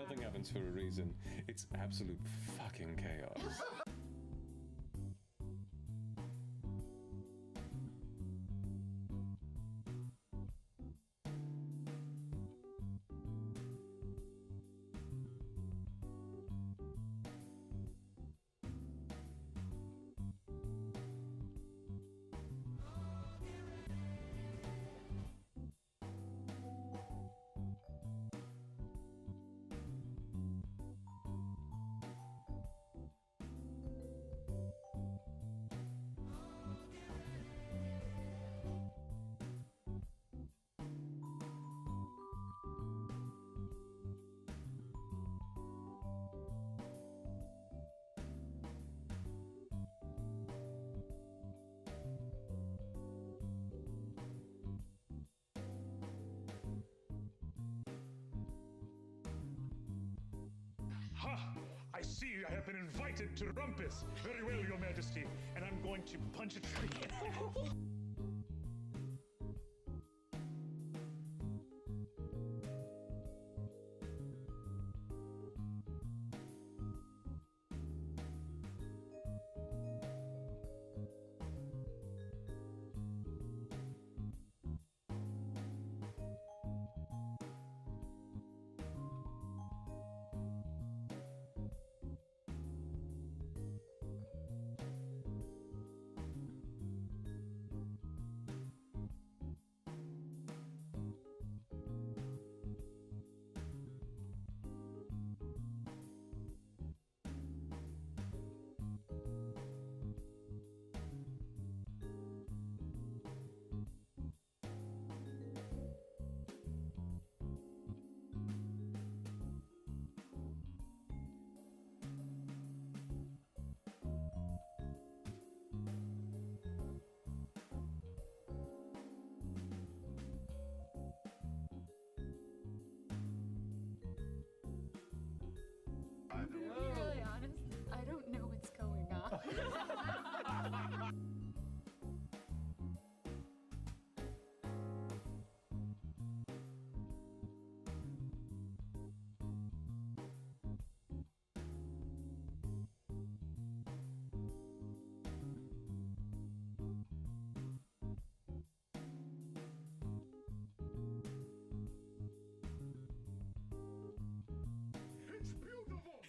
Nothing happens for a reason. It's absolute fucking chaos. Ha! I see I have been invited to Rumpus. Very well, Your Majesty. And I'm going to punch a tree. To be really honest, I don't know what's going on. It's beautiful!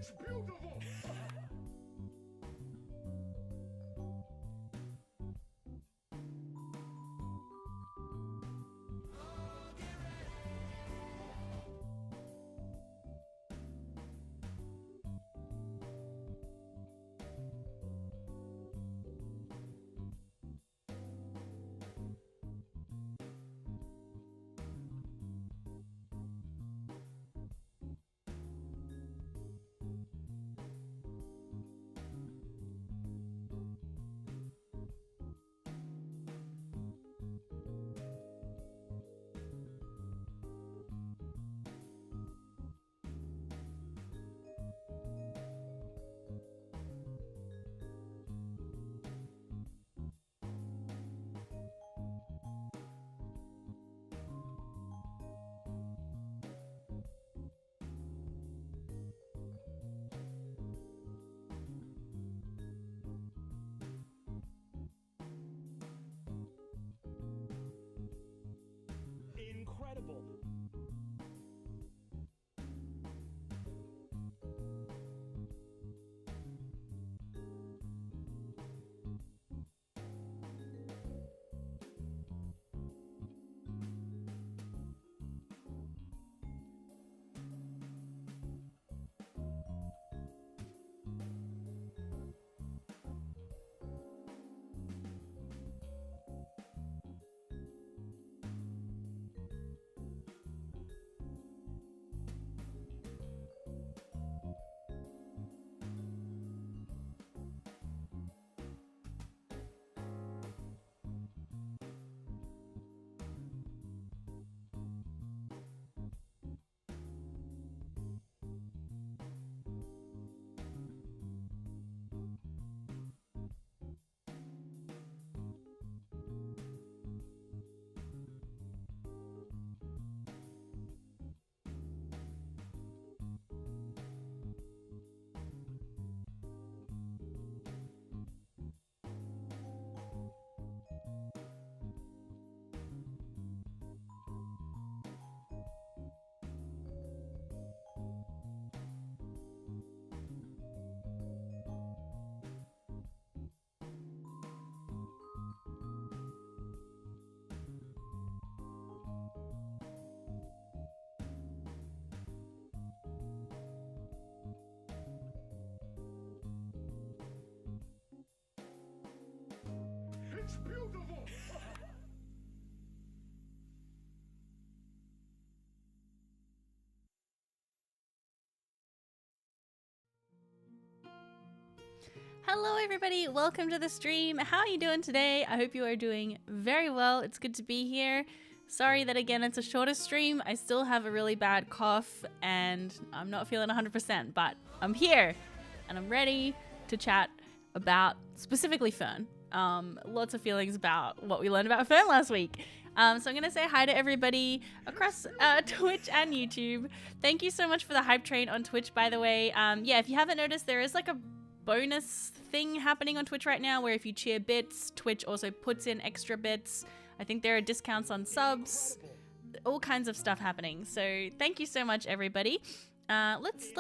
It's beautiful! Incredible! It's beautiful! Hello everybody, welcome to the stream. How are you doing today? I hope you are doing very well. It's good to be here. Sorry that again it's a shorter stream. I still have a really bad cough and I'm not feeling 100%, but I'm here and I'm ready to chat about specifically Fern. Lots of feelings about what we learned about Fern last week. So I'm going to say hi to everybody across Twitch and YouTube. Thank you so much for the hype train on Twitch, by the way. Yeah, if you haven't noticed, there is like a bonus thing happening on Twitch right now where if you cheer bits, Twitch also puts in extra bits. I think there are discounts on subs, all kinds of stuff happening. So thank you so much, everybody. Let's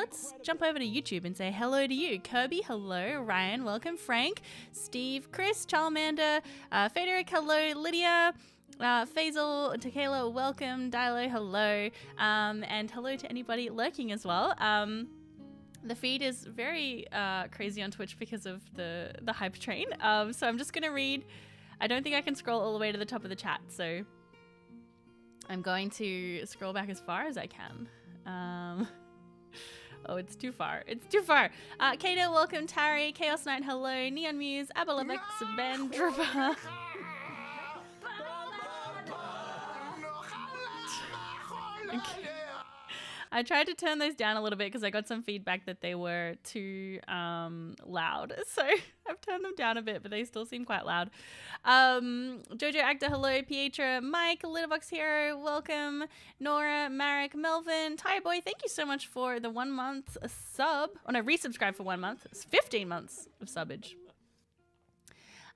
jump over to YouTube and say hello to you. Kirby, hello. Ryan, welcome. Frank, Steve, Chris, Charmander, Federic, hello. Lydia, Faisal, Tequila, welcome. Dilo, hello. And hello to anybody lurking as well. The feed is very crazy on Twitch because of the hype train. So I'm just going to read. I don't think I can scroll all the way to the top of the chat, so I'm going to scroll back as far as I can. Oh, it's too far. It's too far. Kato, welcome. Tari, Chaos Knight, hello. Neon Muse, Abalabix, Ben, Dripper. Okay. I tried to turn those down a little bit because I got some feedback that they were too loud. So I've turned them down a bit, but they still seem quite loud. Jojo Actor, hello. Pietra, Mike, Littlebox Hero, welcome. Nora, Marek, Melvin, Ty Boy, thank you so much for the 1 month sub. Oh no, resubscribe for 1 month. It's 15 months of subbage.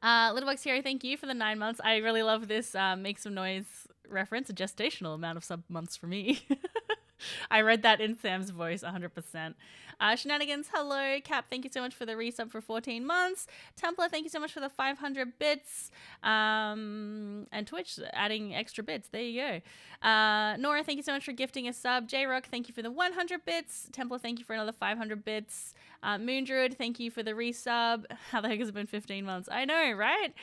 Littlebox Hero, thank you for the 9 months. I really love this Make Some Noise reference, a gestational amount of sub months for me. I read that in Sam's voice 100%. Shenanigans, hello. Cap, thank you so much for the resub for 14 months. Templar, thank you so much for the 500 bits. And Twitch adding extra bits. There you go. Nora, thank you so much for gifting a sub. J-Rock, thank you for the 100 bits. Templar, thank you for another 500 bits. Moondruid, thank you for the resub. How the heck has it been 15 months? I know, right?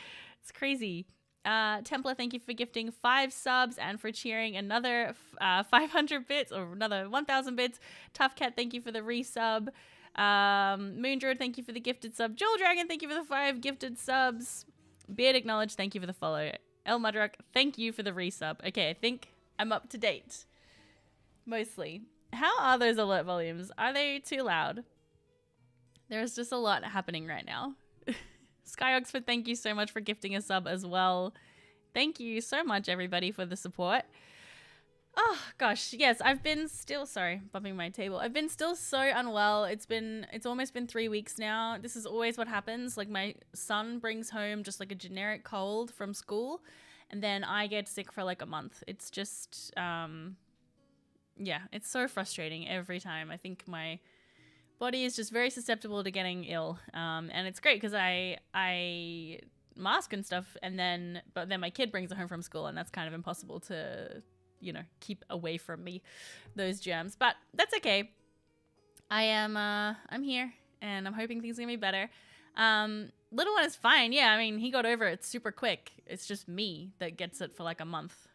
It's crazy. Templar, thank you for gifting 5 subs and for cheering another 500 bits or another 1,000 bits. Tough Cat, thank you for the resub. Moondruid, thank you for the gifted sub. Jewel Dragon, thank you for the 5 gifted subs. Beard Acknowledged, thank you for the follow. El Mudrock, thank you for the resub. Okay, I think I'm up to date. Mostly. How are those alert volumes? Are they too loud? There's just a lot happening right now. Sky Oxford, thank you so much for gifting a sub as well. Thank you so much, everybody, for the support. Oh, gosh. Yes, I've been still... Sorry, bumping my table. I've been still so unwell. It's almost been 3 weeks now. This is always what happens. Like, my son brings home just, like, a generic cold from school, and then I get sick for, like, a month. It's just... yeah, it's so frustrating every time. I think my... body is just very susceptible to getting ill, and it's great because I mask and stuff, but then my kid brings it home from school, and that's kind of impossible to, you know, keep away from me, those germs. But that's okay. I'm here, and I'm hoping things are gonna be better. Little one is fine. Yeah, I mean, he got over it super quick. It's just me that gets it for like a month.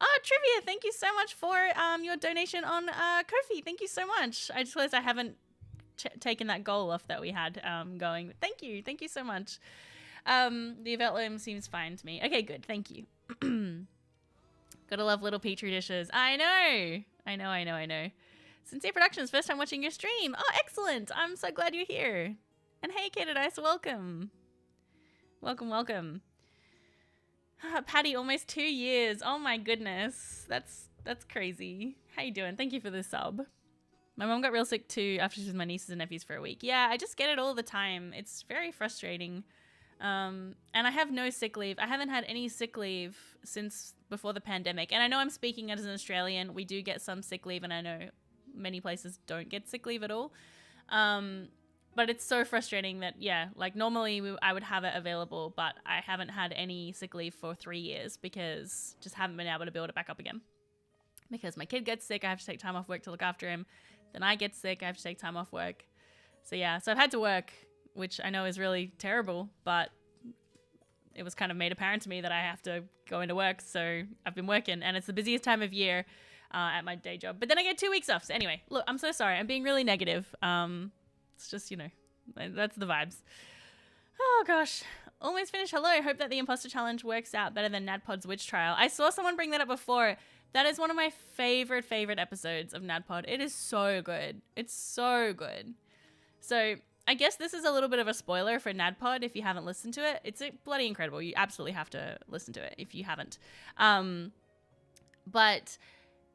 Oh, Trivia, thank you so much for your donation on Ko-fi. Thank you so much. I just realized I haven't taken that goal off that we had going. Thank you so much. The event seems fine to me. Okay, good, thank you. Gotta love little petri dishes. I know. Sincere Productions, first time watching your stream. Oh, excellent. I'm so glad you're here. And hey, K-Dice, welcome. Welcome. Patty, almost 2 years. Oh my goodness. That's crazy. How you doing? Thank you for the sub. My mom got real sick too after she was with my nieces and nephews for a week. Yeah, I just get it all the time. It's very frustrating. And I have no sick leave. I haven't had any sick leave since before the pandemic. And I know I'm speaking as an Australian. We do get some sick leave, and I know many places don't get sick leave at all. But it's so frustrating that, yeah, like normally I would have it available, but I haven't had any sick leave for 3 years because just haven't been able to build it back up again. Because my kid gets sick, I have to take time off work to look after him. Then I get sick, I have to take time off work. So yeah, so I've had to work, which I know is really terrible, but it was kind of made apparent to me that I have to go into work. So I've been working, and it's the busiest time of year at my day job. But then I get 2 weeks off. So anyway, look, I'm so sorry. I'm being really negative. It's just, you know, that's the vibes. Oh gosh. Almost finished. Hello. Hope that the imposter challenge works out better than NADPOD's witch trial. I saw someone bring that up before. That is one of my favorite episodes of NADPOD. It is so good. It's so good. So I guess this is a little bit of a spoiler for NADPOD if you haven't listened to it. It's bloody incredible. You absolutely have to listen to it if you haven't. But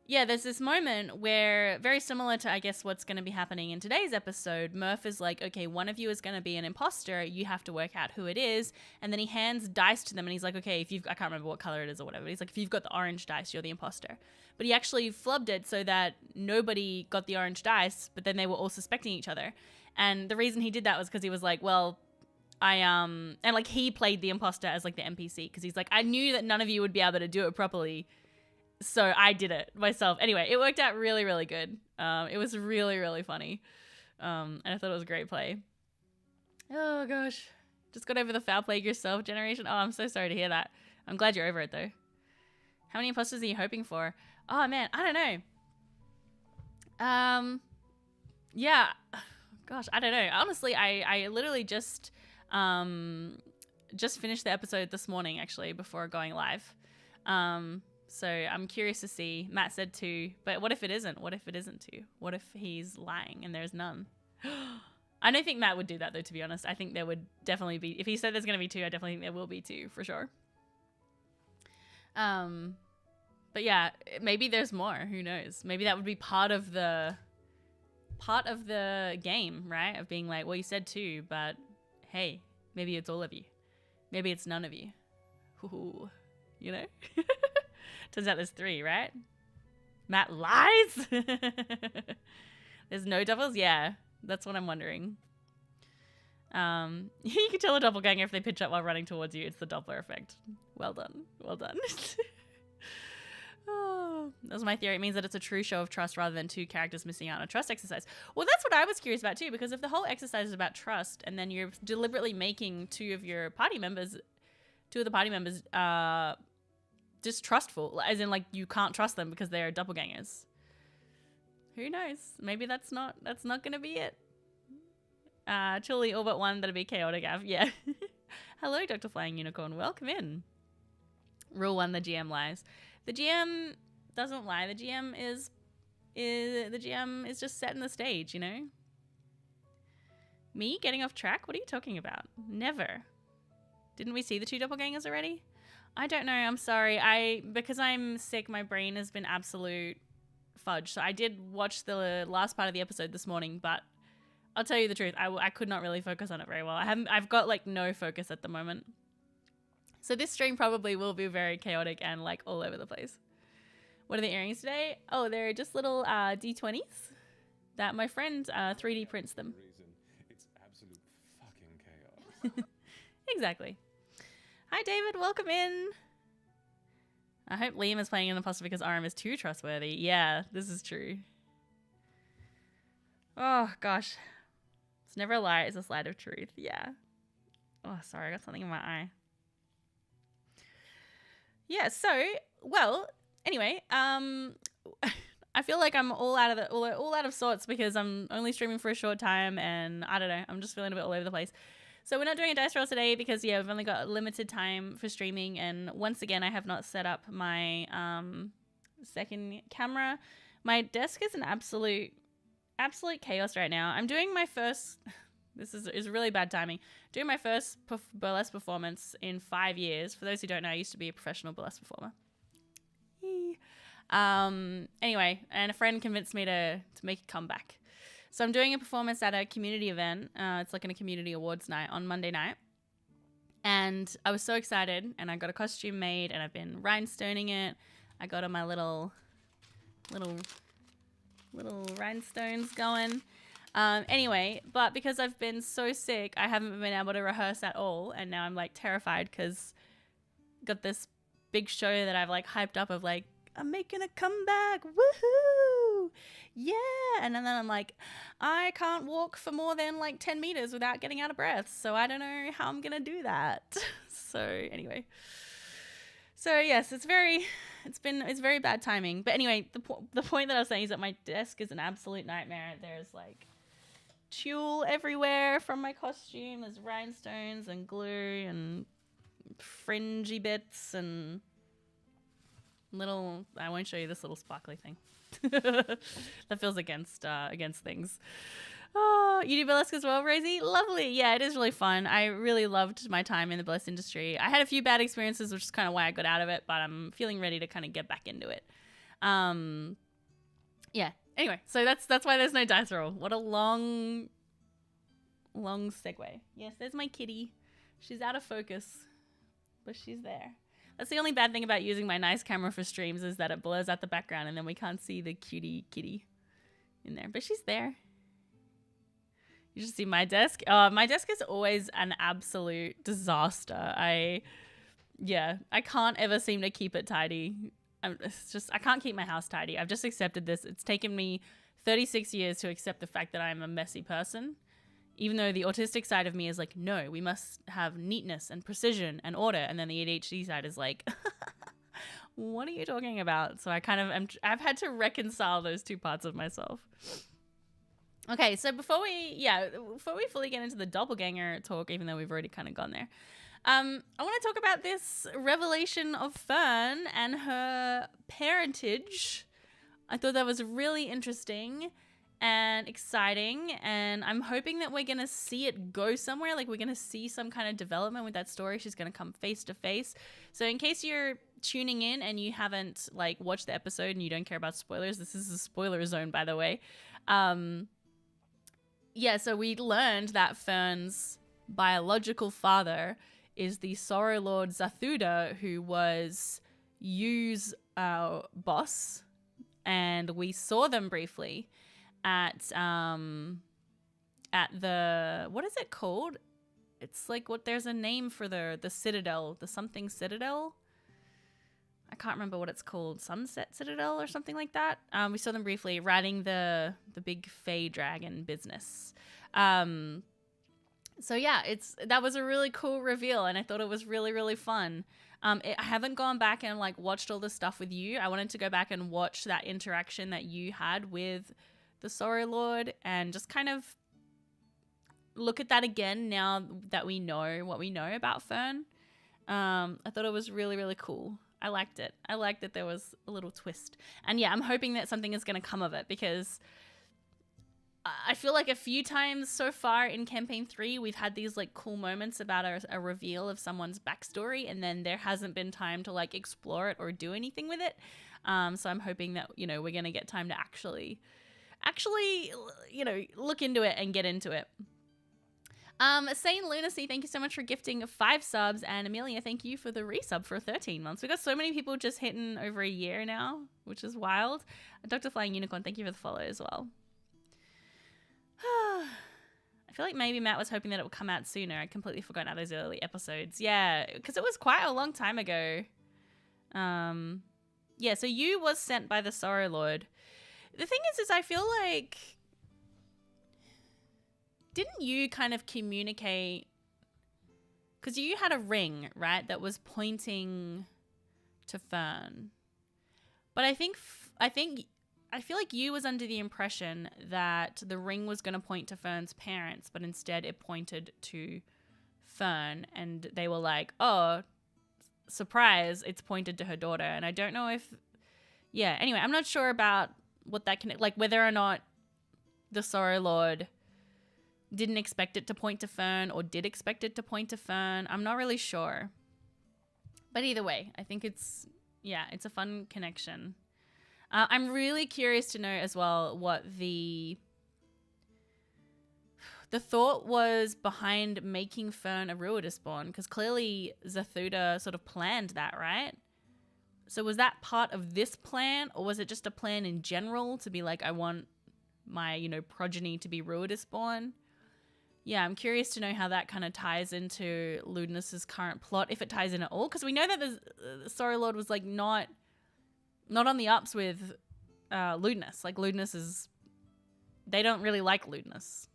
yeah, there's this moment where, very similar to, I guess, what's going to be happening in today's episode, Murph is like, okay, one of you is going to be an imposter. You have to work out who it is. And then he hands dice to them, and he's like, okay, I can't remember what color it is or whatever. But he's like, if you've got the orange dice, you're the imposter. But he actually flubbed it so that nobody got the orange dice, but then they were all suspecting each other. And the reason he did that was because he was like, well, and like he played the imposter as like the NPC, because he's like, I knew that none of you would be able to do it properly. So I did it myself. Anyway, it worked out really, really good. It was really, really funny. And I thought it was a great play. Oh, gosh. Just got over the foul plague yourself generation. Oh, I'm so sorry to hear that. I'm glad you're over it, though. How many imposters are you hoping for? Oh, man. I don't know. Yeah. Gosh, I don't know. Honestly, I literally just finished the episode this morning, actually, before going live. So I'm curious to see. Matt said 2, but what if it isn't? What if it isn't 2? What if he's lying and there's none? I don't think Matt would do that, though, to be honest. I think there would definitely be, if he said there's going to be 2, I definitely think there will be 2 for sure. But yeah, maybe there's more. Who knows? Maybe that would be part of the game, right? Of being like, well, you said 2, but hey, maybe it's all of you. Maybe it's none of you. Ooh, you know? Turns out there's 3, right? Matt lies? There's no doubles? Yeah, that's what I'm wondering. You can tell a doppelganger if they pitch up while running towards you. It's the Doppler effect. Well done. Well done. Oh, that was my theory. It means that it's a true show of trust rather than two characters missing out on a trust exercise. Well, that's what I was curious about too, because if the whole exercise is about trust and then you're deliberately making two of the party members distrustful, as in like you can't trust them because they're doppelgangers. Who knows? Maybe that's not gonna be it. Truly all but one, that'd be chaotic. Yeah. Hello, Dr. Flying Unicorn. Welcome in. Rule 1, the GM lies. The GM doesn't lie. The GM is just setting the stage, you know? Me getting off track? What are you talking about? Never. Didn't we see the two doppelgangers already? I don't know. I'm sorry. Because I'm sick, my brain has been absolute fudge. So I did watch the last part of the episode this morning, but I'll tell you the truth. I could not really focus on it very well. I've got like no focus at the moment. So this stream probably will be very chaotic and like all over the place. What are the earrings today? Oh, they're just little D20s that my friend 3D prints them. It's absolute fucking chaos. Exactly. Hi, David. Welcome in. I hope Liam is playing an imposter because Orym is too trustworthy. Yeah, this is true. Oh, gosh. It's never a lie. It's a slide of truth. Yeah. Oh, sorry. I got something in my eye. Yeah, so, well, anyway, I feel like I'm all out of sorts because I'm only streaming for a short time and I don't know, I'm just feeling a bit all over the place. So we're not doing a dice roll today because, yeah, we've only got limited time for streaming, and once again, I have not set up my second camera. My desk is an absolute chaos right now. I'm doing my first... This is really bad timing. Doing my first burlesque performance in 5 years. For those who don't know, I used to be a professional burlesque performer. Yee. Anyway, and a friend convinced me to make a comeback. So I'm doing a performance at a community event. It's like a community awards night on Monday night. And I was so excited, and I got a costume made, and I've been rhinestoning it. I got all my little rhinestones going. Anyway, but because I've been so sick, I haven't been able to rehearse at all, and now I'm like terrified because got this big show that I've like hyped up of like, I'm making a comeback, woohoo, yeah, and then I'm like, I can't walk for more than like 10 meters without getting out of breath, so I don't know how I'm gonna do that. So anyway, so yes, it's very bad timing, but anyway, the point that I was saying is that my desk is an absolute nightmare. There's like tulle everywhere from my costume. There's rhinestones and glue and fringy bits and little... I won't show you this little sparkly thing. That feels against things. Oh, you do burlesque as well, Rosie? Lovely. Yeah, it is really fun. I really loved my time in the burlesque industry. I had a few bad experiences, which is kind of why I got out of it, but I'm feeling ready to kind of get back into it. Yeah. Anyway, so that's why there's no dice roll. What a long segue. Yes, there's my kitty. She's out of focus, but she's there. That's the only bad thing about using my nice camera for streams is that it blurs out the background and then we can't see the cutie kitty in there. But she's there. You should see my desk. My desk is always an absolute disaster. I can't ever seem to keep it tidy. I can't keep my house tidy. I've just accepted this. It's taken me 36 years to accept the fact that I'm a messy person. Even though the autistic side of me is like, no, we must have neatness and precision and order. And then the ADHD side is like, what are you talking about? So I've had to reconcile those two parts of myself. Okay, so before we fully get into the doppelganger talk, even though we've already kind of gone there, I want to talk about this revelation of Fern and her parentage. I thought that was really interesting and exciting, and I'm hoping that we're going to see it go somewhere, like we're going to see some kind of development with that story. She's going to come face to face. So in case you're tuning in and you haven't like watched the episode and you don't care about spoilers, this is a spoiler zone, by the way. So we learned that Fern's biological father is the Sorrow Lord Zathuda, who was Yu's boss, and we saw them briefly at the, what is it called? It's like there's a name for the Citadel, the something Citadel. I can't remember what it's called, Sunset Citadel or something like that. We saw them briefly riding the big Fey dragon business. So yeah, that was a really cool reveal, and I thought it was really, really fun. I haven't gone back and like watched all the stuff with you. I wanted to go back and watch that interaction that you had with the Sorrow Lord and just kind of look at that again now that we know what we know about Fern. I thought it was really, really cool. I liked it. I liked that there was a little twist. And yeah, I'm hoping that something is going to come of it, because I feel like a few times so far in campaign 3, we've had these like cool moments about a reveal of someone's backstory, and then there hasn't been time to like explore it or do anything with it. So I'm hoping that, you know, we're going to get time to actually, you know, look into it and get into it. Sane Lunacy, thank you so much for gifting 5 subs, and Amelia, thank you for the resub for 13 months. We got so many people just hitting over a year now, which is wild. Dr. Flying Unicorn, thank you for the follow as well. I feel like maybe Matt was hoping that it would come out sooner. I completely forgot about those early episodes. Yeah, because it was quite a long time ago. Yeah, so you was sent by the Sorrow Lord. The thing is I feel like, didn't you kind of communicate, because you had a ring, right, that was pointing to Fern. But I feel like you was under the impression that the ring was going to point to Fern's parents, but instead it pointed to Fern, and they were like, oh, surprise, it's pointed to her daughter. And I don't know if, yeah, anyway, I'm not sure about what that can, like, whether or not the Sorrow Lord didn't expect it to point to Fern or did expect it to point to Fern. I'm not really sure. But either way, I think it's a fun connection. I'm really curious to know as well what the thought was behind making Fern a Ruidusborn, because clearly Zathuda sort of planned that, right? So was that part of this plan, or was it just a plan in general to be like, I want my, you know, progeny to be Ruidusborn? Yeah, I'm curious to know how that kind of ties into Ludinus's current plot, if it ties in at all, because we know that the Sorrow Lord was like not on the ups with Ludinus. Like, Ludinus is, they don't really like Ludinus.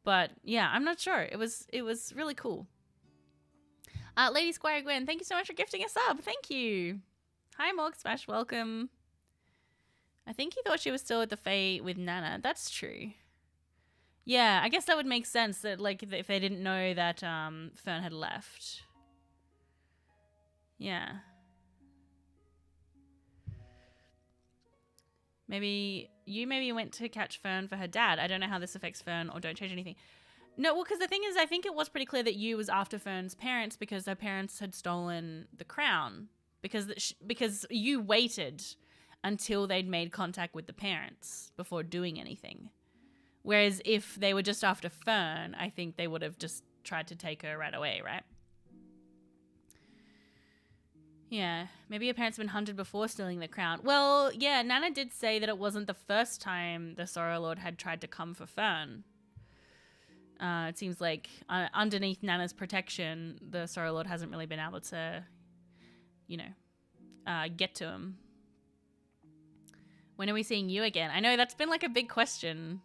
But yeah, I'm not sure. It was really cool. Lady Squire Gwen, thank you so much for gifting a sub. Thank you. Hi, Morg Smash, welcome. I think he thought she was still at the Fae with Nana. That's true. Yeah, I guess that would make sense, that like if they didn't know that Fern had left. Yeah. Maybe you went to catch Fern for her dad. I don't know how this affects Fern, or don't change anything. No, well, because the thing is, I think it was pretty clear that you was after Fern's parents because her parents had stolen the crown. Because you waited until they'd made contact with the parents before doing anything. Whereas if they were just after Fern, I think they would have just tried to take her right away, right? Yeah, maybe her parents have been hunted before stealing the crown. Well, yeah, Nana did say that it wasn't the first time the Sorrow Lord had tried to come for Fern. It seems like underneath Nana's protection, the Sorrow Lord hasn't really been able to, you know, get to him. When are we seeing you again? I know that's been like a big question.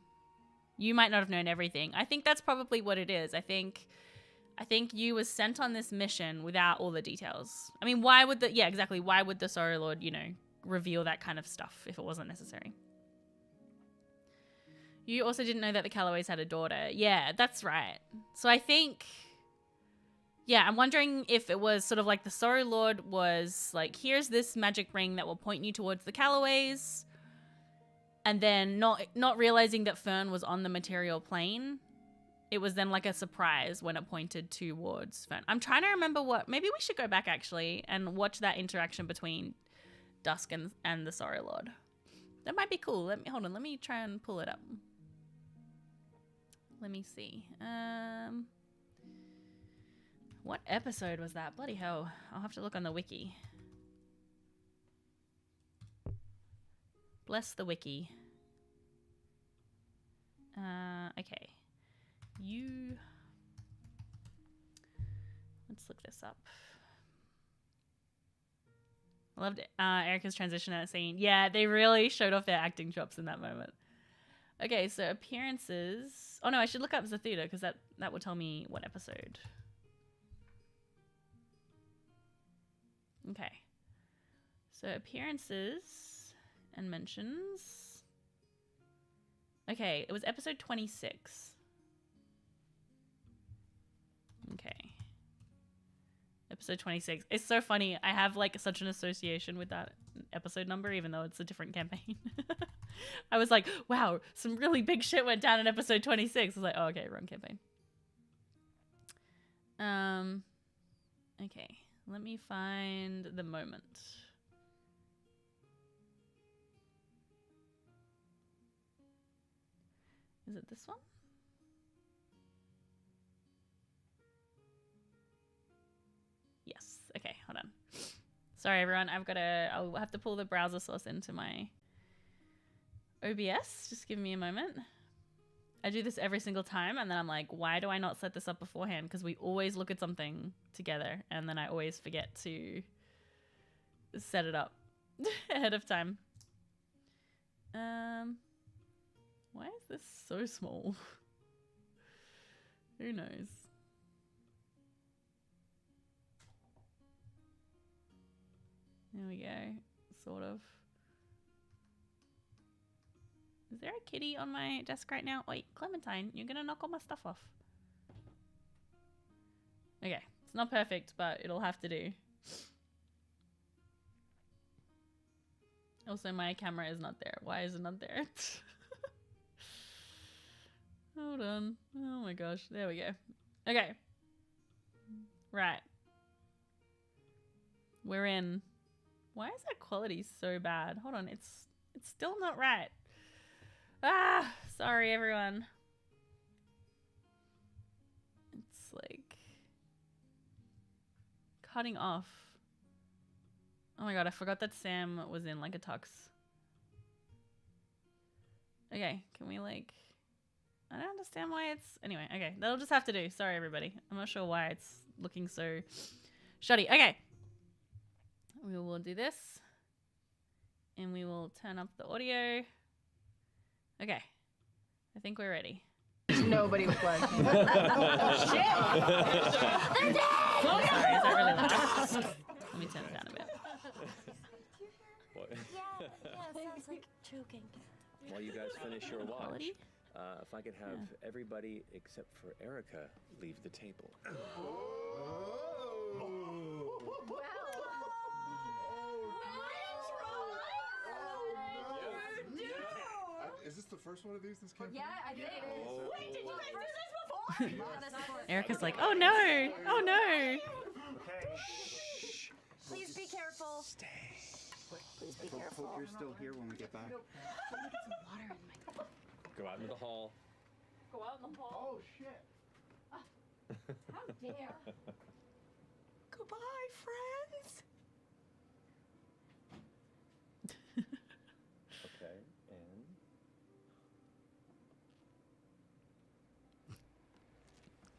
You might not have known everything. I think that's probably what it is. I think you was sent on this mission without all the details. I mean, why would the Sorrow Lord, you know, reveal that kind of stuff if it wasn't necessary? You also didn't know that the Callaways had a daughter. Yeah, that's right. So I think, yeah, I'm wondering if it was sort of like the Sorrow Lord was like, here's this magic ring that will point you towards the Callaways, and then not realizing that Fern was on the material plane. It was then like a surprise when it pointed towards Fern. I'm trying to remember maybe we should go back actually and watch that interaction between Dusk and the Sorrow Lord. That might be cool. Let me try and pull it up. Let me see. What episode was that? Bloody hell. I'll have to look on the wiki. Bless the wiki. Okay. Let's look this up. I loved it. Erica's transition at scene. Yeah, they really showed off their acting chops in that moment. Okay, so appearances. Oh no, I should look up Zathura because that will tell me what episode. Okay. So appearances and mentions. Okay, it was episode 26. Okay. Episode 26. It's so funny. I have like such an association with that episode number, even though it's a different campaign. I was like, wow, some really big shit went down in episode 26. I was like, oh, okay, wrong campaign. Okay, let me find the moment. Is it this one? Yes. Okay, hold on. Sorry, everyone. I'll have to pull the browser source into my OBS. Just give me a moment. I do this every single time, and then I'm like, why do I not set this up beforehand? Because we always look at something together, and then I always forget to set it up ahead of time. Why is this so small? Who knows? There we go. Sort of. Is there a kitty on my desk right now? Wait, Clementine, you're gonna knock all my stuff off. Okay, it's not perfect, but it'll have to do. Also, my camera is not there. Why is it not there? Hold on. Oh my gosh. There we go. Okay. Right. We're in. Why is that quality so bad? Hold on. It's still not right. Ah, sorry everyone. It's like cutting off. Oh my god, I forgot that Sam was in like a tux. Okay, can we like... I don't understand why it's... Anyway, okay. That'll just have to do. Sorry, everybody. I'm not sure why it's looking so shoddy. Okay. We will do this. And we will turn up the audio. Okay. I think we're ready. Nobody was watching. Shit! Sorry, is that really loud? Let me turn it down a bit. What? Yeah, sounds like choking. While you guys finish your watch, Quality? if I could have everybody except for Erica leave the table. Is this the first one of these? This campaign? Yeah, I think it is. Wait, did you guys do this before? Erica's like, oh no! Oh no! Please be careful. Please be careful. Hope you're still here when we get back. Go out into the hall. Go out in the hall. Oh shit! How dare! Goodbye, friends. Okay,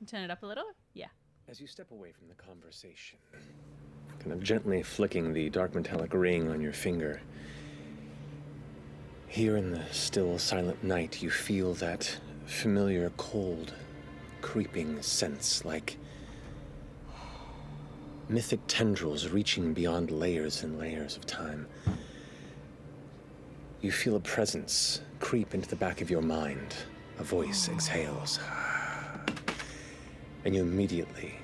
and Turn it up a little? Yeah. as you step away from the conversation, kind of gently flicking the dark metallic ring on your finger, here in the still, silent night, you feel that familiar, cold, creeping sense, like mythic tendrils reaching beyond layers and layers of time. You feel a presence creep into the back of your mind. A voice exhales. And you immediately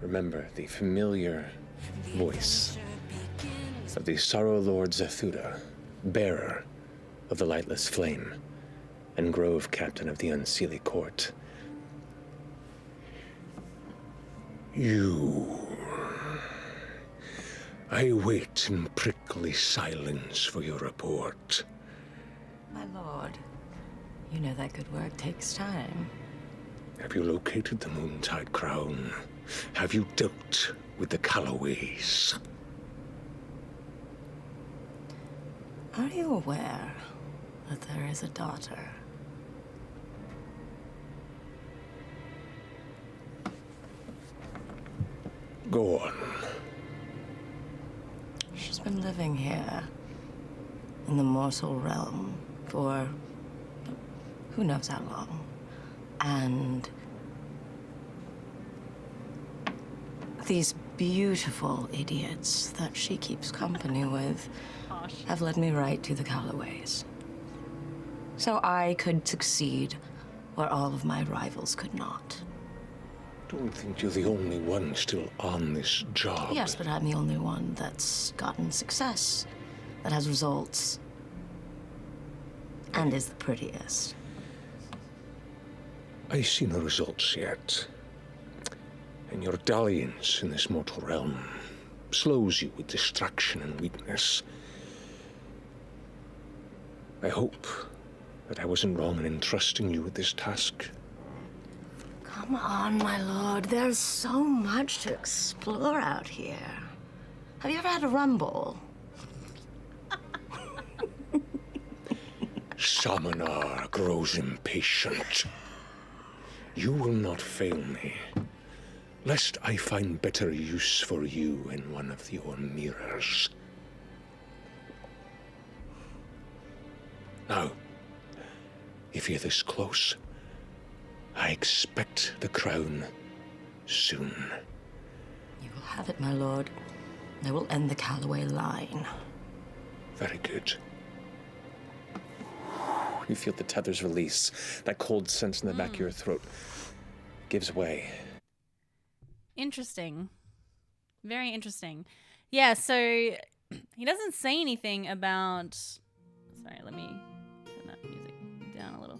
remember the familiar voice of the Sorrow Lord Zathura, bearer of the lightless flame and grove captain of the Unseelie Court. You. I wait in prickly silence for your report. My lord, you know that good work takes time. Have you located the Moontide Crown? Have you dealt with the Calloways? Are you aware that there is a daughter? Go on. She's been living here in the mortal realm for who knows how long. And these beautiful idiots that she keeps company with have led me right to the Callaways. So I could succeed where all of my rivals could not. Don't think you're the only one still on this job. Yes, but I'm the only one that's gotten success, that has results, and is the prettiest. I see no results yet. And your dalliance in this mortal realm slows you with distraction and weakness. I hope that I wasn't wrong in entrusting you with this task. Come on, my lord. There's so much to explore out here. Have you ever had a rumble? Samanar grows impatient. You will not fail me, lest I find better use for you in one of your mirrors. Now, if you're this close, I expect the crown soon. You will have it, my lord. I will end the Callaway line. Very good. You feel the tethers release. That cold sense in the back of your throat gives way. Interesting. Very interesting. Yeah, so he doesn't say anything about... Sorry, let me turn that music down a little.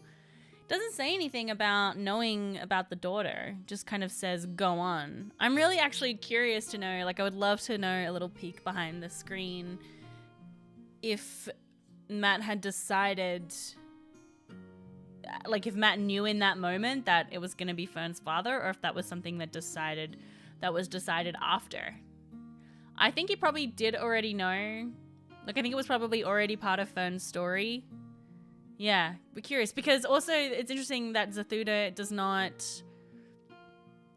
Doesn't say anything about knowing about the daughter. Just kind of says, go on. I'm really actually curious to know, like I would love to know a little peek behind the screen if Matt had decided... Like if Matt knew in that moment that it was going to be Fern's father, or if that was something that was decided after. I think he probably did already know. Like I think it was probably already part of Fern's story. Yeah, we're curious because also it's interesting that Zathuda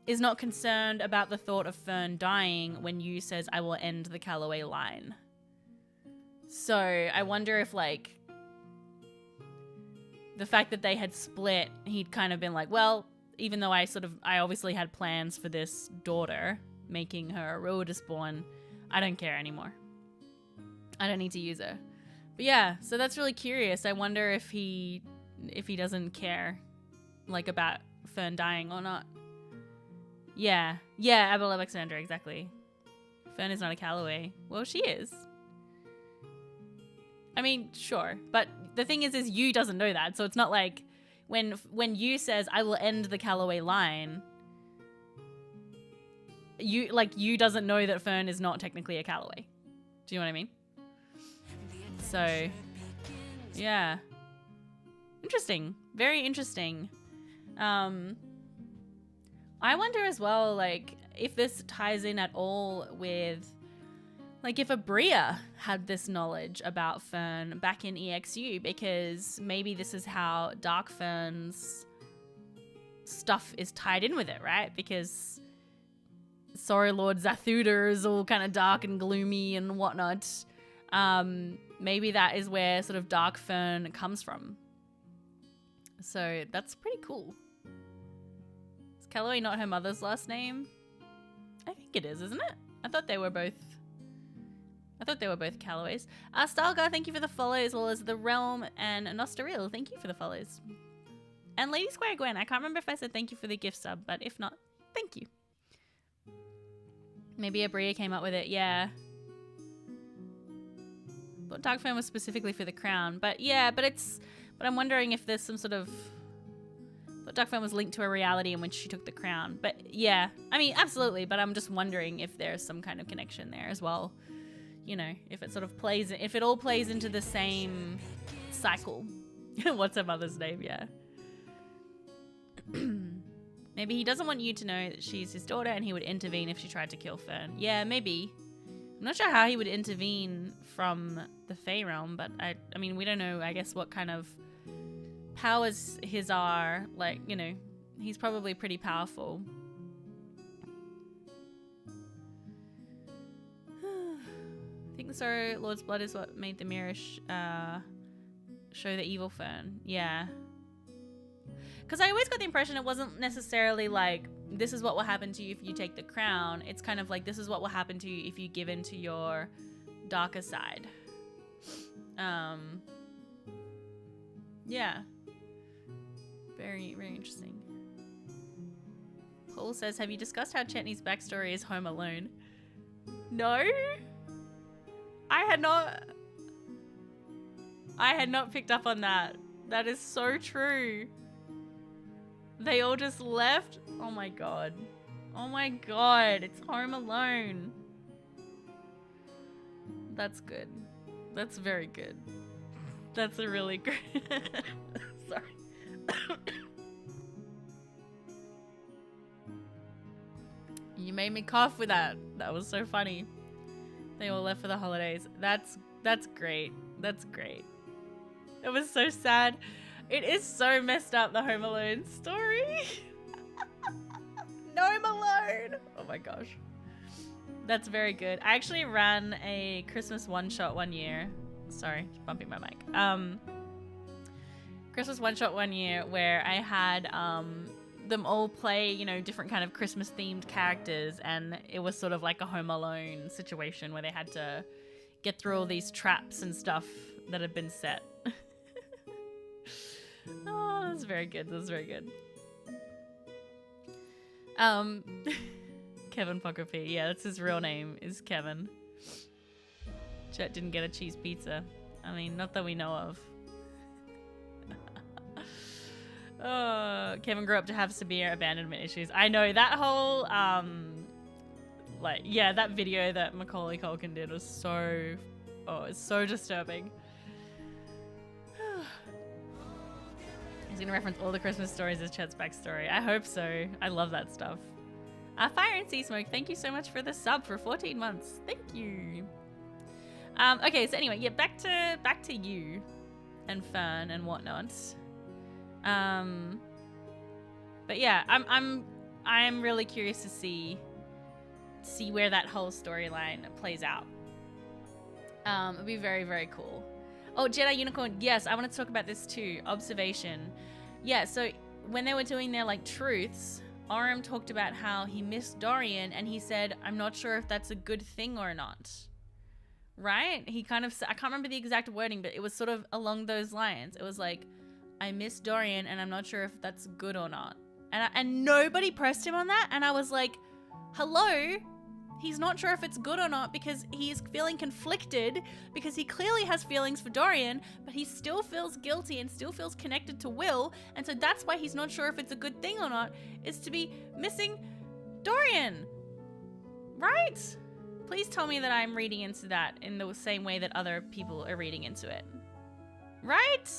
is not concerned about the thought of Fern dying when Yu says, I will end the Callaway line. So I wonder if like the fact that they had split, he'd kind of been like, well, even though I obviously had plans for this daughter, making her a Rodusborn, I don't care anymore. I don't need to use her. But yeah, so that's really curious. I wonder if he doesn't care, like, about Fern dying or not. Yeah, Abel Alexandra, exactly. Fern is not a Callaway. Well, she is. I mean, sure, but the thing is Yu doesn't know that, so it's not like when Yu says, I will end the Callaway line, Yu doesn't know that Fern is not technically a Callaway. Do you know what I mean? So, yeah. Interesting. Very interesting. I wonder as well, like, if this ties in at all with... Like, if Abria had this knowledge about Fern back in EXU, because maybe this is how Dark Fern's stuff is tied in with it, right? Because Sorry Lord Zathuda is all kind of dark and gloomy and whatnot. Maybe that is where sort of Dark Fern comes from. So that's pretty cool. Is Callaway not her mother's last name? I think it is, isn't it? I thought they were both Callaways. Stalgar, thank you for the follow, as well as The Realm and Nostaril, thank you for the follows. And Lady Square Gwen, I can't remember if I said thank you for the gift sub, but if not, thank you. Maybe Abria came up with it, yeah. But Dark Fern was specifically for the crown, but yeah, but I'm wondering if there's some sort of... But Dark Fern was linked to a reality in which she took the crown. But yeah, I mean, absolutely, but I'm just wondering if there's some kind of connection there as well. You know, if it sort of plays, if it all plays into the same cycle. What's her mother's name? Yeah. Maybe he doesn't want you to know that she's his daughter and he would intervene if she tried to kill Fern. Yeah, maybe. I'm not sure how he would intervene from the Fey realm, but I mean, we don't know, I guess, what kind of powers his are. Like, you know, he's probably pretty powerful. I think the Sorrow Lord's blood is what made the mirror show the evil Fern. Yeah. Because I always got the impression it wasn't necessarily like, this is what will happen to you if you take the crown. It's kind of like, this is what will happen to you if you give in to your darker side. Yeah. Very, very interesting. Paul says, have you discussed how Chetney's backstory is home alone? No? I had not picked up on that. That is so true. They all just left? Oh my god. Oh my god. It's Home Alone. That's good. That's very good. That's a really good... Sorry. You made me cough with that. That was so funny. They all left for the holidays. That's great. That's great. It was so sad. It is so messed up, the Home Alone story. Home Alone. Oh my gosh. That's very good. I actually ran a Christmas one-shot one year. Sorry, bumping my mic. Christmas one-shot one year where I had them all play, you know, different kind of Christmas-themed characters, and it was sort of like a Home Alone situation where they had to get through all these traps and stuff that had been set. Oh, that's very good. That's very good. Kevin Pocopi. Yeah, that's his real name, is Kevin. Chet didn't get a cheese pizza. I mean, not that we know of. Kevin grew up to have severe abandonment issues. I know, that whole, like, yeah, that video that Macaulay Culkin did was so, it's so disturbing. He's gonna reference all the Christmas stories as Chet's backstory. I hope so. I love that stuff. Fire and Sea Smoke, thank you so much for the sub for 14 months. Thank you. Okay, so anyway, yeah, back to you and Fern and whatnot. But yeah, I'm really curious to see where that whole storyline plays out. It'll be very, very cool. Oh, Jedi Unicorn, yes, I want to talk about this too. Observation. Yeah, so when they were doing their, like, truths, Orym talked about how he missed Dorian, and he said, I'm not sure if that's a good thing or not. Right? He kind of, I can't remember the exact wording, but it was sort of along those lines. It was like, I miss Dorian, and I'm not sure if that's good or not. And nobody pressed him on that, and I was like, hello? He's not sure if it's good or not because he's feeling conflicted, because he clearly has feelings for Dorian, but he still feels guilty and still feels connected to Will, and so that's why he's not sure if it's a good thing or not, is to be missing Dorian. Right? Please tell me that I'm reading into that in the same way that other people are reading into it. Right?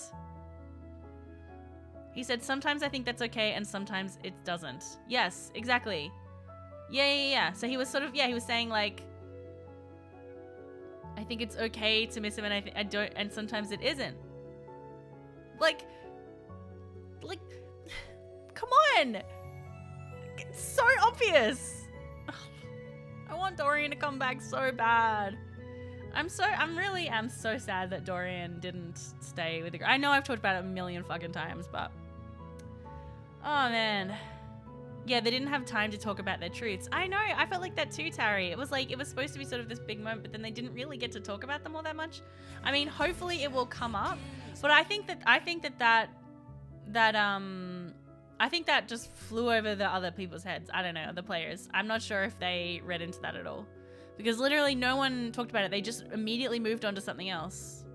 He said, sometimes I think that's okay and sometimes it doesn't. Yes, exactly. Yeah. So he was sort of, he was saying, like, I think it's okay to miss him, and I don't, and sometimes it isn't. Like, come on! It's so obvious! I want Dorian to come back so bad. I'm really so sad that Dorian didn't stay with the girl. I know I've talked about it a million fucking times, but... Oh, man. Yeah, they didn't have time to talk about their truths. I know, I felt like that too, Tari. It was like, it was supposed to be sort of this big moment, but then they didn't really get to talk about them all that much. I mean, hopefully it will come up, but I think that just flew over the other people's heads. I don't know, the players. I'm not sure if they read into that at all, because literally no one talked about it. They just immediately moved on to something else.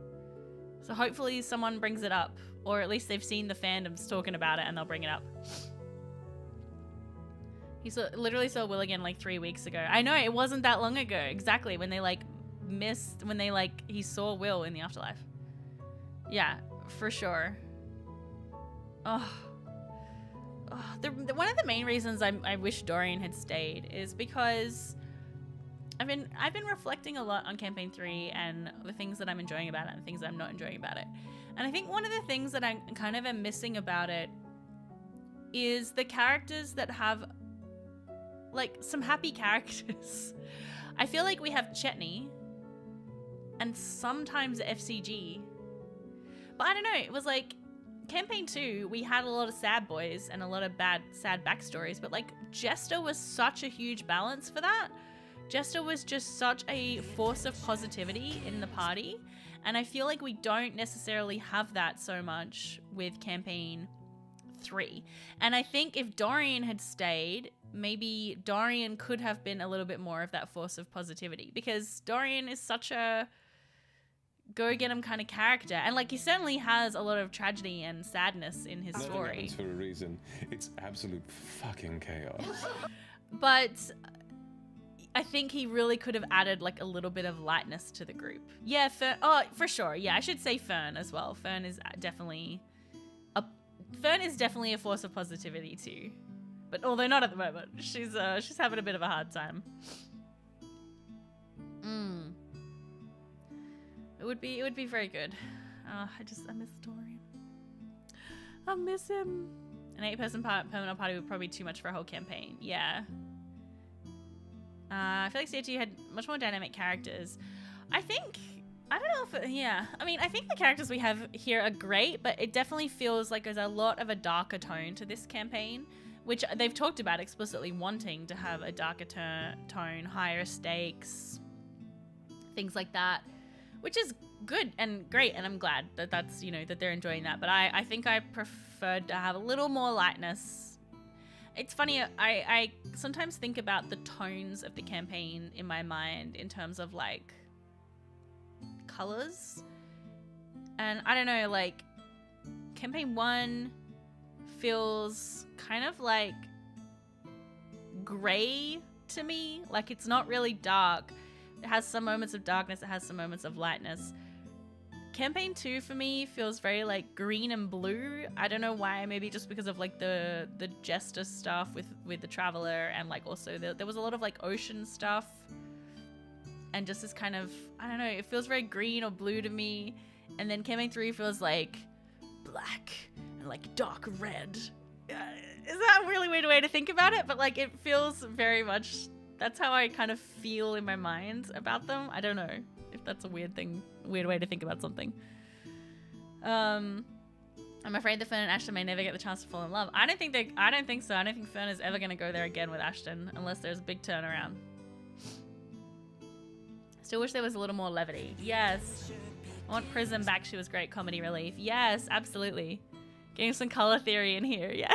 So hopefully someone brings it up, or at least they've seen the fandoms talking about it and they'll bring it up. He literally saw Will again like 3 weeks ago. I know, it wasn't that long ago. Exactly, when they he saw Will in the afterlife. Yeah, for sure. One of the main reasons I wish Dorian had stayed is because I've been reflecting a lot on campaign 3 and the things that I'm enjoying about it and the things that I'm not enjoying about it. And I think one of the things that I kind of am missing about it is the characters that have like some happy characters. I feel like we have Chetney and sometimes FCG. But I don't know, it was like campaign 2, we had a lot of sad boys and a lot of sad backstories, but like Jester was such a huge balance for that. Jester was just such a force of positivity in the party, and I feel like we don't necessarily have that so much with campaign 3. And I think if Dorian had stayed, maybe Dorian could have been a little bit more of that force of positivity, because Dorian is such a go get him kind of character, and like he certainly has a lot of tragedy and sadness in his Nothing story. happens for a reason. It's absolute fucking chaos. But I think he really could have added like a little bit of lightness to the group. Yeah, Fern, oh, for sure. Yeah, I should say Fern as well. Fern is definitely a force of positivity too. But although not at the moment, she's having a bit of a hard time. It would be very good. I miss Dorian. I miss him. An 8-person permanent party would probably be too much for a whole campaign. Yeah. I feel like CA2 had much more dynamic characters. I think I think the characters we have here are great, but it definitely feels like there's a lot of a darker tone to this campaign, which they've talked about explicitly wanting to have a darker tone, higher stakes, things like that, which is good and great, and I'm glad that that's, that they're enjoying that. But I think I preferred to have a little more lightness. It's funny, I sometimes think about the tones of the campaign in my mind in terms of like colors. And I don't know, like campaign 1 feels kind of like gray to me. Like it's not really dark. It has some moments of darkness, it has some moments of lightness. Campaign 2 for me feels very like green and blue. I don't know why, maybe just because of like the Jester stuff with the Traveler, and like also there was a lot of like ocean stuff, and just this kind of, I don't know, it feels very green or blue to me. And then campaign 3 feels like black and like dark red. Is that a really weird way to think about it? But like it feels very much, that's how I kind of feel in my mind about them. I don't know if that's a weird way to think about something. I'm afraid that Fern and Ashton may never get the chance to fall in love. I don't think so. I don't think Fern is ever going to go there again with Ashton unless there's a big turnaround. Still wish there was a little more levity. Yes. I want Prism back. She was great comedy relief. Yes, absolutely. Getting some color theory in here. Yeah.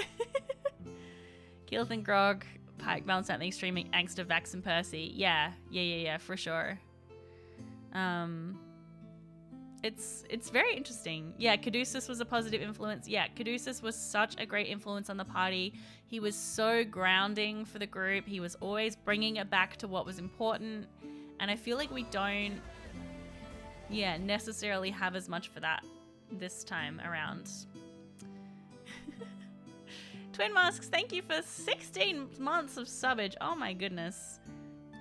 Keith and Grog, Pike balance out the extreme angst of Vax and Percy. Yeah, for sure. It's very interesting. Yeah, Caduceus was a positive influence. Yeah, Caduceus was such a great influence on the party. He was so grounding for the group. He was always bringing it back to what was important. And I feel like we don't, necessarily have as much for that this time around. Twin Masks, thank you for 16 months of subbage. Oh my goodness.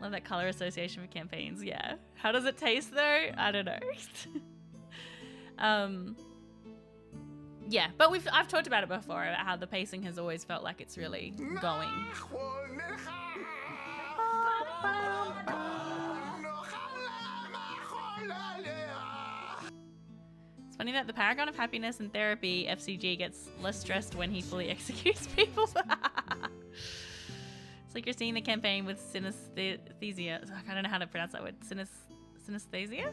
Love that color association for campaigns. Yeah. How does it taste though? I don't know. Yeah, but I've talked about it before, about how the pacing has always felt like it's really going. It's funny that the paragon of happiness and therapy, FCG, gets less stressed when he fully executes people. It's like you're seeing the campaign with synesthesia. I don't know how to pronounce that word. Synesthesia?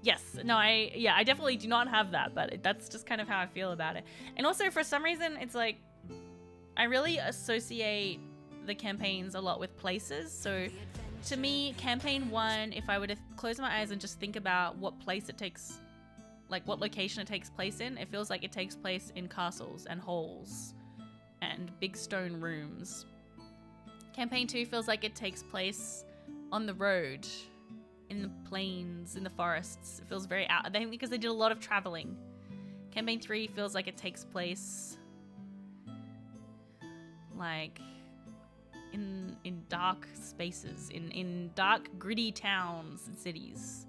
Yes. No, I definitely do not have that, but that's just kind of how I feel about it. And also, for some reason, it's like I really associate the campaigns a lot with places. So to me, campaign 1, if I were to close my eyes and just think about what place it takes, like what location it takes place in, it feels like it takes place in castles and halls and big stone rooms. Campaign 2 feels like it takes place on the road, in the plains, in the forests. It feels very out. I think because they did a lot of traveling. Campaign 3 feels like it takes place like in dark spaces, in dark, gritty towns and cities,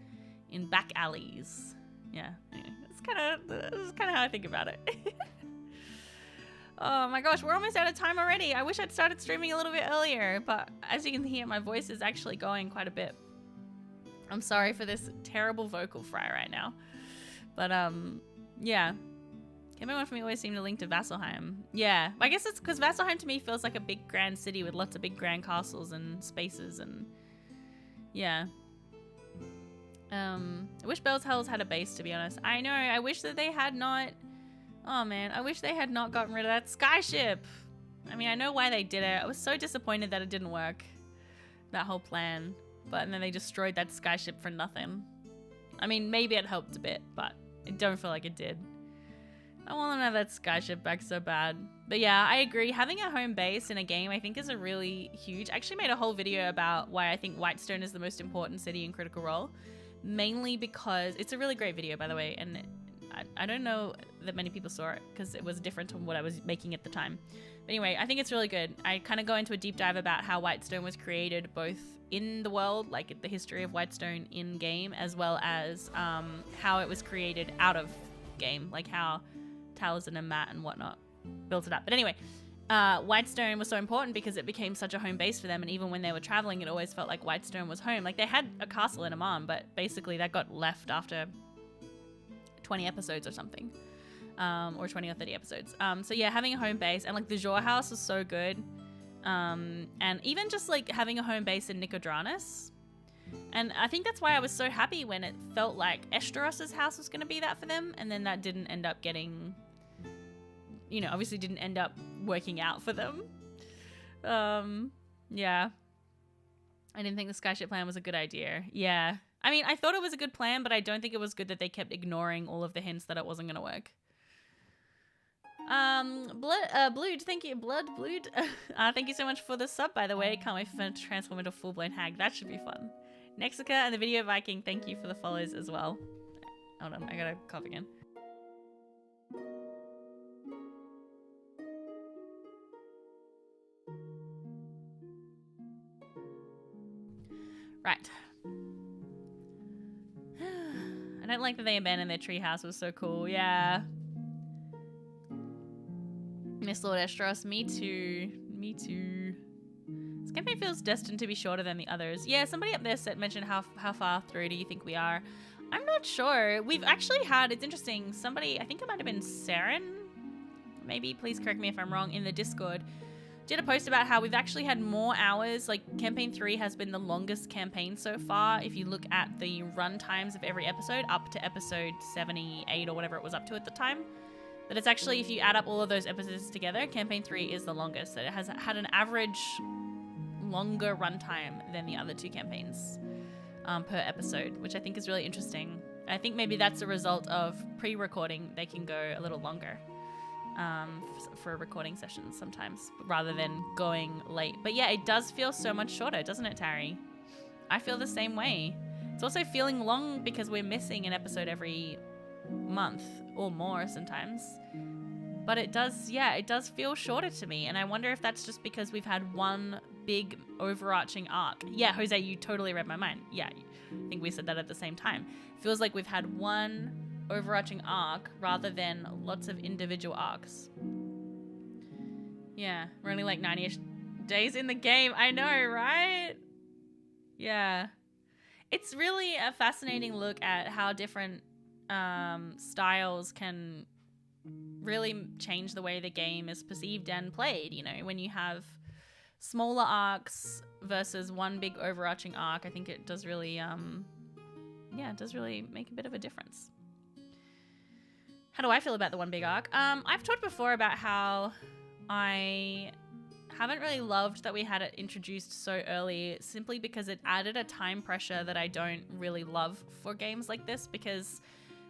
in back alleys. Yeah, anyway, this is kind of how I think about it. Oh my gosh, we're almost out of time already. I wish I'd started streaming a little bit earlier, but as you can hear, my voice is actually going quite a bit. I'm sorry for this terrible vocal fry right now. But, yeah. Everyone for me always seemed to link to Vasselheim. Yeah, I guess it's because Vasselheim to me feels like a big grand city with lots of big grand castles and spaces and... Yeah. I wish Bell's Hells had a base, to be honest. I know, I wish that they had not... Oh man, I wish they had not gotten rid of that skyship. I mean, I know why they did it. I was so disappointed that it didn't work. That whole plan. But and then they destroyed that skyship for nothing. I mean, maybe it helped a bit, but I don't feel like it did. I want them to have that skyship back so bad. But yeah, I agree. Having a home base in a game, I think, is a really huge... I actually made a whole video about why I think Whitestone is the most important city in Critical Role. Mainly because... It's a really great video, by the way, and... I don't know that many people saw it because it was different from what I was making at the time. But anyway, I think it's really good. I kind of go into a deep dive about how Whitestone was created both in the world, like the history of Whitestone in game, as well as how it was created out of game, like how Taliesin and Matt and whatnot built it up. But anyway, Whitestone was so important because it became such a home base for them, and even when they were traveling, it always felt like Whitestone was home. Like they had a castle in Amman, but basically that got left after 20 episodes or something, or 20 or 30 episodes. So yeah, having a home base, and like the Jor house was so good, and even just like having a home base in Nicodranus. And I think that's why I was so happy when it felt like Esteros's house was going to be that for them, and then that didn't end up getting, you know, obviously didn't end up working out for them. Yeah, I didn't think the skyship plan was a good idea. Yeah, I mean, I thought it was a good plan, but I don't think it was good that they kept ignoring all of the hints that it wasn't going to work. Blood, thank you. Blood. Thank you so much for the sub, by the way. Can't wait for Fern to transform into a full-blown hag. That should be fun. Nexica and the Video Viking, thank you for the follows as well. Hold on, I gotta cough again. Right. I don't like that they abandoned their treehouse. It was so cool. Yeah. Miss Lord Estros. Me too. Me too. This campaign feels destined to be shorter than the others. Yeah, somebody up there mentioned how far through do you think we are? I'm not sure. We've actually had, it's interesting, somebody, I think it might have been Saren, maybe, please correct me if I'm wrong, in the Discord, did a post about how we've actually had more hours. Like campaign 3 has been the longest campaign so far. If you look at the run times of every episode up to episode 78 or whatever it was up to at the time, that it's actually, if you add up all of those episodes together, campaign 3 is the longest. That it has had an average longer runtime than the other two campaigns per episode, which I think is really interesting. I think maybe that's a result of pre-recording. They can go a little longer for recording sessions sometimes, rather than going late. But yeah, it does feel so much shorter, doesn't it, Tari? I feel the same way. It's also feeling long because we're missing an episode every month or more sometimes. But it does, yeah, it does feel shorter to me. And I wonder if that's just because we've had one big overarching arc. Yeah, Jose, you totally read my mind. Yeah, I think we said that at the same time. Feels like we've had one overarching arc rather than lots of individual arcs. Yeah, we're only like 90-ish days in the game. I know, right? Yeah. It's really a fascinating look at how different styles can really change the way the game is perceived and played. You know, when you have smaller arcs versus one big overarching arc, I think it does really, yeah, it does really make a bit of a difference. How do I feel about the one big arc? I've talked before about how I haven't really loved that we had it introduced so early, simply because it added a time pressure that I don't really love for games like this, because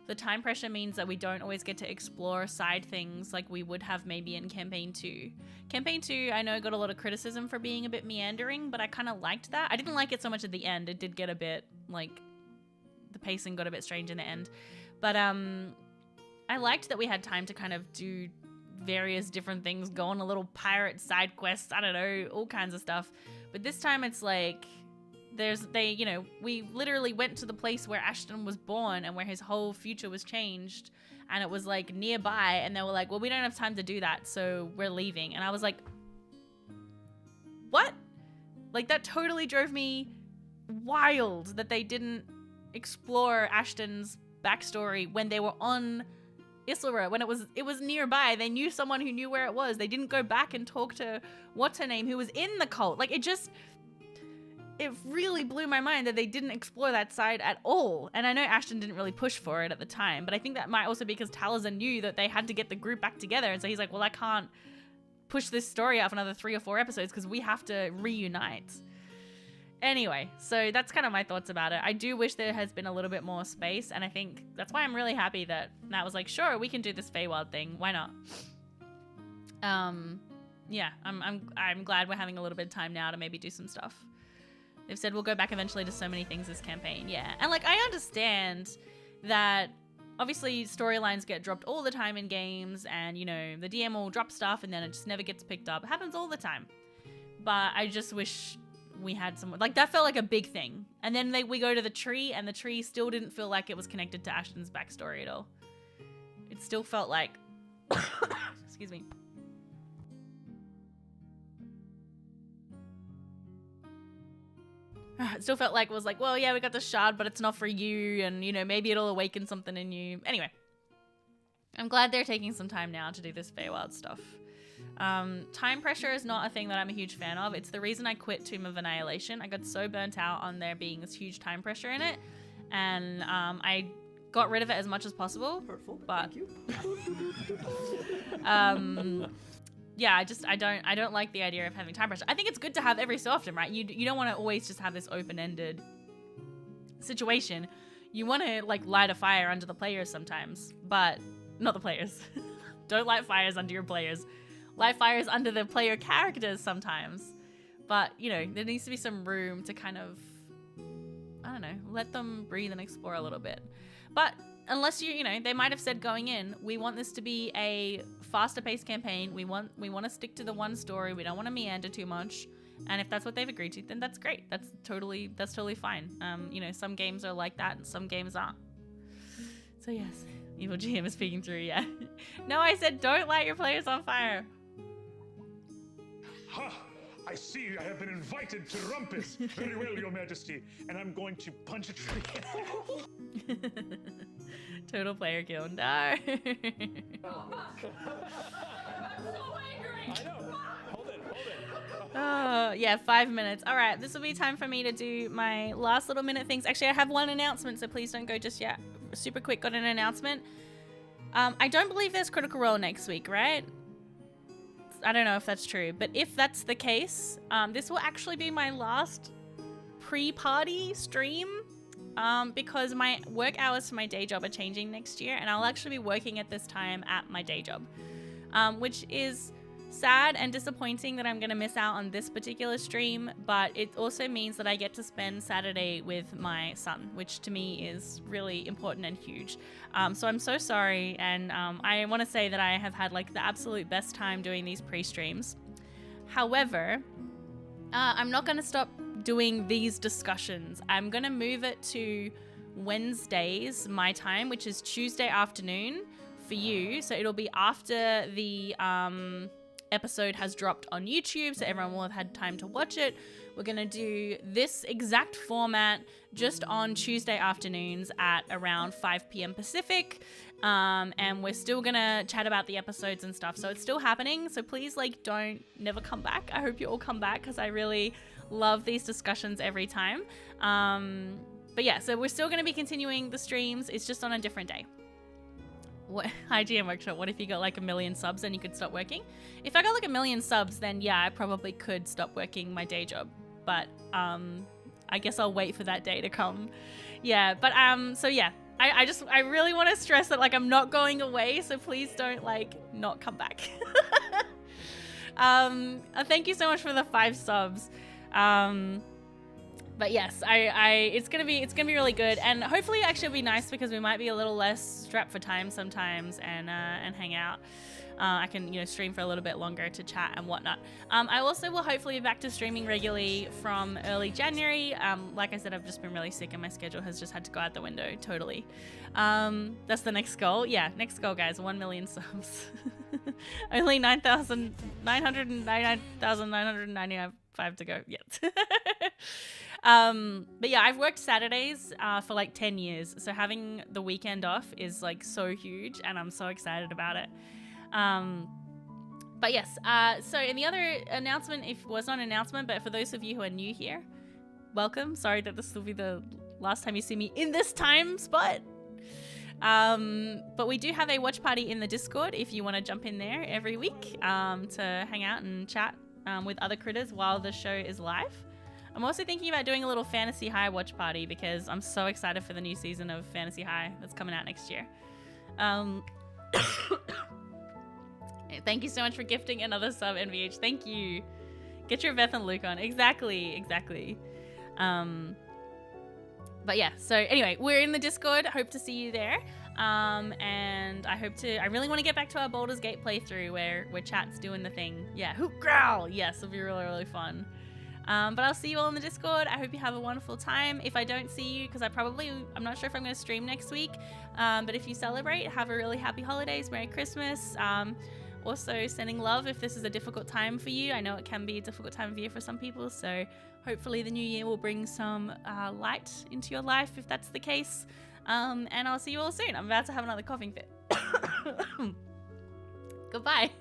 the time pressure means that we don't always get to explore side things like we would have maybe in Campaign 2. Campaign 2, I know, got a lot of criticism for being a bit meandering, but I kind of liked that. I didn't like it so much at the end. It did get a bit, like, the pacing got a bit strange in the end. But I liked that we had time to kind of do various different things, go on a little pirate side quest, I don't know, all kinds of stuff. But this time it's like we literally went to the place where Ashton was born and where his whole future was changed, and it was like nearby, and they were like, well, we don't have time to do that, so we're leaving. And I was like, what? Like, that totally drove me wild that they didn't explore Ashton's backstory when they were on Isleworth, when it was nearby. They knew someone who knew where it was. They didn't go back and talk to what's her name, who was in the cult. Like, it really blew my mind that they didn't explore that side at all. And I know Ashton didn't really push for it at the time, but I think that might also be because Taliesin knew that they had to get the group back together, and so he's like, well, I can't push this story out for another 3 or 4 episodes because we have to reunite. Anyway, so that's kind of my thoughts about it. I do wish there has been a little bit more space, and I think that's why I'm really happy that Nat was like, sure, we can do this Feywild thing. Why not? Yeah, I'm glad we're having a little bit of time now to maybe do some stuff. They've said we'll go back eventually to so many things this campaign. Yeah, and like, I understand that obviously storylines get dropped all the time in games, and you know, the DM will drop stuff and then it just never gets picked up. It happens all the time. But I just wish we had some, like, that felt like a big thing. And then we go to the tree, and the tree still didn't feel like it was connected to Ashton's backstory at all. It still felt like excuse me. It still felt like it was like, well, yeah, we got the shard, but it's not for you, and, you know, maybe it'll awaken something in you. Anyway, I'm glad they're taking some time now to do this Feywild stuff. Time pressure is not a thing that I'm a huge fan of. It's the reason I quit Tomb of Annihilation. I got so burnt out on there being this huge time pressure in it, and I got rid of it as much as possible. Hurtful, but yeah, I don't like the idea of having time pressure. I think it's good to have every so often, right? You don't want to always just have this open-ended situation. You want to like light a fire under the players sometimes, but not the players. Don't light fires under your players. Light fires under the player characters sometimes. But, you know, there needs to be some room to kind of, I don't know, let them breathe and explore a little bit. But unless you know, they might have said going in, we want this to be a faster paced campaign. We want to stick to the one story. We don't want to meander too much. And if that's what they've agreed to, then that's great. That's totally fine. You know, some games are like that and some games aren't. So yes, Evil GM is speaking through, yeah. No, I said don't light your players on fire. Ha! I see I have been invited to Rumpus. Very well, Your Majesty. And I'm going to punch a tree. Total player kill. No. I'm so angry. I know. Hold it. Oh, yeah, 5 minutes. All right, this will be time for me to do my last little minute things. Actually, I have one announcement, so please don't go just yet. Super quick, got an announcement. I don't believe there's Critical Role next week, right? I don't know if that's true, but if that's the case, this will actually be my last pre-party stream, because my work hours for my day job are changing next year, and I'll actually be working at this time at my day job, which is sad and disappointing that I'm going to miss out on this particular stream, but it also means that I get to spend Saturday with my son, which to me is really important and huge. So I'm so sorry, and I want to say that I have had like the absolute best time doing these pre-streams. However, I'm not going to stop doing these discussions. I'm going to move it to Wednesdays, my time, which is Tuesday afternoon for you. So it'll be after the episode has dropped on YouTube, so everyone will have had time to watch it. We're gonna do this exact format just on Tuesday afternoons at around 5 p.m. Pacific, and we're still gonna chat about the episodes and stuff, so it's still happening. So please, like, never come back. I hope you all come back, because I really love these discussions every time. But yeah, so we're still gonna be continuing the streams. It's just on a different day. What, IGM Workshop, what if you got like 1 million subs and you could stop working? If I got like 1 million subs, then yeah, I probably could stop working my day job. But I guess I'll wait for that day to come. Yeah, but so yeah, I really want to stress that like I'm not going away, so please don't like not come back. Thank you so much for the 5 subs. But yes, it's gonna be really good, and hopefully actually it'll be nice because we might be a little less strapped for time sometimes and hang out. I can, you know, stream for a little bit longer to chat and whatnot. I also will hopefully be back to streaming regularly from early January. Like I said, I've just been really sick and my schedule has just had to go out the window totally. That's the next goal. Yeah, next goal, guys, 1 million subs. Only 9,999,995 to go yet. But yeah, I've worked Saturdays for like 10 years, so having the weekend off is like so huge and I'm so excited about it. But yes, so in the other announcement, if it was not an announcement, but for those of you who are new here, welcome. Sorry that this will be the last time you see me in this time spot. But we do have a watch party in the Discord if you want to jump in there every week to hang out and chat with other critters while the show is live. I'm also thinking about doing a little Fantasy High watch party because I'm so excited for the new season of Fantasy High that's coming out next year. Thank you so much for gifting another sub, NVH. Thank you. Get your Beth and Luke on. Exactly. But yeah, so anyway, we're in the Discord. Hope to see you there. And I really want to get back to our Baldur's Gate playthrough where chat's doing the thing. Yeah, hoot growl. Yes, it'll be really, really fun. But I'll see you all in the Discord. I hope you have a wonderful time. If I don't see you, because I'm not sure if I'm going to stream next week. But if you celebrate, have a really happy holidays. Merry Christmas. Also sending love if this is a difficult time for you. I know it can be a difficult time of year for some people. So hopefully the new year will bring some light into your life if that's the case. And I'll see you all soon. I'm about to have another coughing fit. Goodbye.